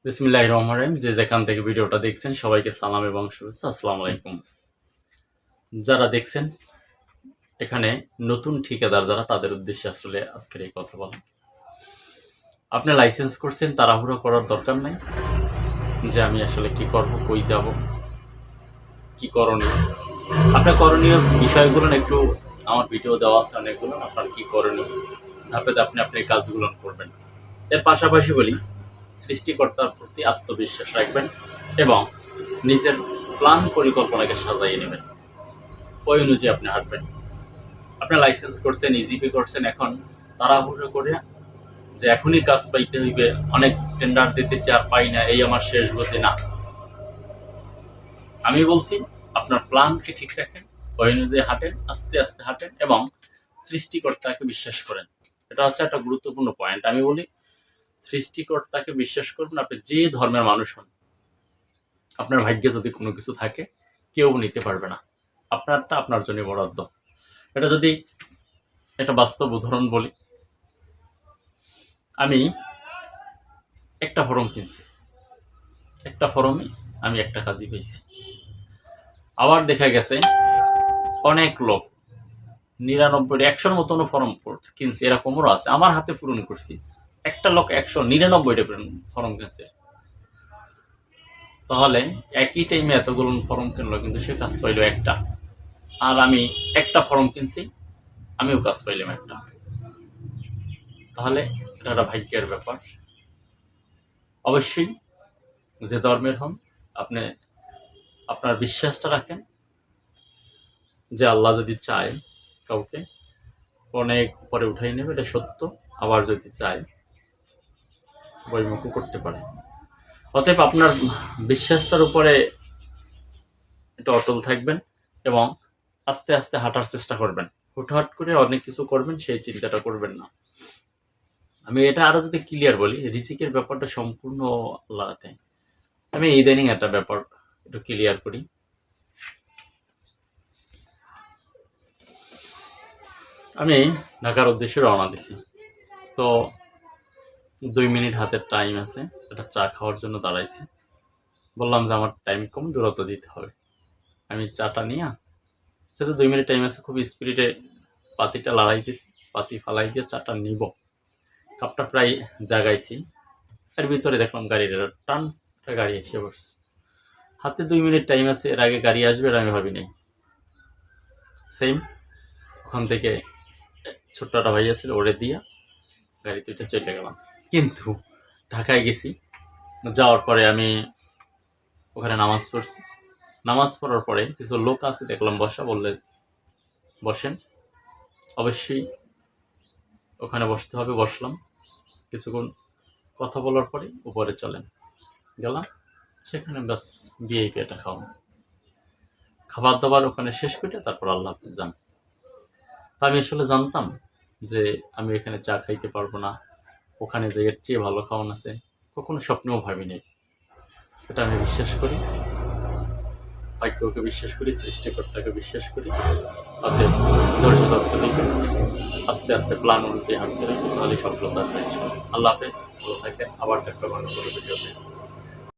বিসমিল্লাহির রহমানির রহিম। যে যেখান থেকে ভিডিওটা দেখছেন সবাইকে সালাম এবং শুভেচ্ছা। আসসালামু আলাইকুম। যারা দেখছেন এখানে নতুন ঠিকাদার যারা, তাদের উদ্দেশ্যে আসলে আজকের এই কথা বলা। আপনি লাইসেন্স করছেন, তাড়াহুড়ো করার দরকার নাই যে আমি আসলে কি করব, কই যাব, কি করণীয়। আপনার করণীয় বিষয়গুলো একটু আমার ভিডিও দেওয়া আছে অনেকগুলো, আপনার কি করণীয়, ধাপে ধাপে আপনি এই কাজগুলো করবেন। এর পাশাপাশি বলি, সৃষ্টিকর্তার প্রতি আত্মবিশ্বাস রাখবেন এবং নিজের প্ল্যান পরিকল্পনাকে সাজাইয়ে নেবেন। ওই অনুযায়ী আপনি হাঁটবেন। আপনি লাইসেন্স করছেন, ইজিপি করছেন, এখন তাড়াহুড়ো করে যে এখনই কাজ পাইতে হইবে, অনেক টেন্ডার দিতেছি আর পাই না, এই আমার শেষ বুঝি না। আমি বলছি আপনার প্ল্যানকে ঠিক রাখেন, ওই অনুযায়ী হাঁটেন, আস্তে আস্তে হাঁটেন এবং সৃষ্টিকর্তাকে বিশ্বাস করেন। এটা হচ্ছে একটা গুরুত্বপূর্ণ পয়েন্ট। আমি বলি সৃষ্টিকর্তাকে বিশ্বাস করবেন। আপনি যে ধর্মের মানুষ হন, আপনার ভাগ্যে যদি কোনো কিছু থাকে কেউ নিতে পারবে না। আপনারটা আপনার জন্য বরাদ্দ। এটা যদি একটা বাস্তব উদাহরণ বলি, আমি একটা ফর্ম কিনছি, একটা ফর্মে আমি একটা কাজই পেয়েছি। আবার দেখা গেছে অনেক লোক 99 100-র মতনও ফর্ম কিনছে, এরকমও আছে। আমার হাতে পূরণ করছি, একটা লোক 199টা ফর্ম কিনছে। তাহলে একই টাইমে এতগুলো ফর্ম কিনলো, কিন্তু সে কাজ পাইলো একটা। আর আমি একটা ফর্ম কিনছি, আমিও কাজ পাইলাম একটা। তাহলে এটা একটা ভাগ্যের ব্যাপার। অবশ্যই যে ধর্মের হন, আপনি আপনার বিশ্বাসটা রাখেন যে আল্লাহ যদি চায় কাউকে অনেক পরে উঠাই নেবে, এটা সত্য। আবার যদি চায় বইমুখও করতে পারে। অতএব আপনার বিশ্বাসটার উপরে এটা অটল থাকবেন এবং আস্তে আস্তে হাঁটার চেষ্টা করবেন। হুটহাট করে অনেক কিছু করবেন সেই চিন্তাটা করবেন না। আমি এটা আরো যদি ক্লিয়ার বলি, রিজিকের ব্যাপারটা সম্পূর্ণ আল্লাহর হাতে। আমি ইদানিং একটা ব্যাপার একটু ক্লিয়ার করি। আমি ঢাকার উদ্দেশ্যে রওনা দিছি। তো 2 মিনিট হাতের টাইম আছে, একটা চা খাওয়ার জন্য দাঁড়াইছি। বললাম যে আমার টাইম কম, দূরত্ব দিতে হবে। আমি চাটা নিয়ে, যেহেতু 2 মিনিট টাইম আছে, খুব স্পিডে পাতিটা লড়াইতেছি, পাতি ফালাই দিয়ে চাটা নিব। কাপটা প্রায় জাগাইছি, এর ভিতরে দেখলাম গাড়ির টান, একটা গাড়ি এসে বসছে। হাতে 2 মিনিট টাইম আছে, এর আগে গাড়ি আসবে আর আমি ভাবি নাই। সেম ওখান থেকে ছোট্ট একটা ভাইয়া ছিল, ওরে দিয়া গাড়িতে উঠে চলে গেলাম। কিন্তু ঢাকায় গেছি, যাওয়ার পরে আমি ওখানে নামাজ পড়ছি। নামাজ পড়ার পরে কিছু লোক আছে দেখলাম বসা, বললে বসেন। অবশ্যই ওখানে বসতে হবে, বসলাম। কিছুক্ষণ কথা বলার পরে উপরে চলেন গেলাম। সেখানে ব্যাস ভিআইপি একটা খাবার দাবার ওখানে শেষ করে তারপর আল্লাহ হাফিজ যান। তা আমি আসলে জানতাম যে আমি এখানে চা খাইতে পারবো না, ওখানে যে এর চেয়ে ভালো খাওয়ান আছে, কখনো স্বপ্নেও ভাবিনি। এটা আমি বিশ্বাস করি, ভাগ্যকে বিশ্বাস করি, সৃষ্টিকর্তাকে বিশ্বাস করি। অতএব ধৈর্য ধরতে হবে, আস্তে আস্তে প্ল্যান অনুযায়ী হাঁটতে হবে, তাহলে সফলতা আসবে। আল্লাহ হাফেজ, ভালো থাকেন। আবার দেখা ভালো করে ভিডিওতে।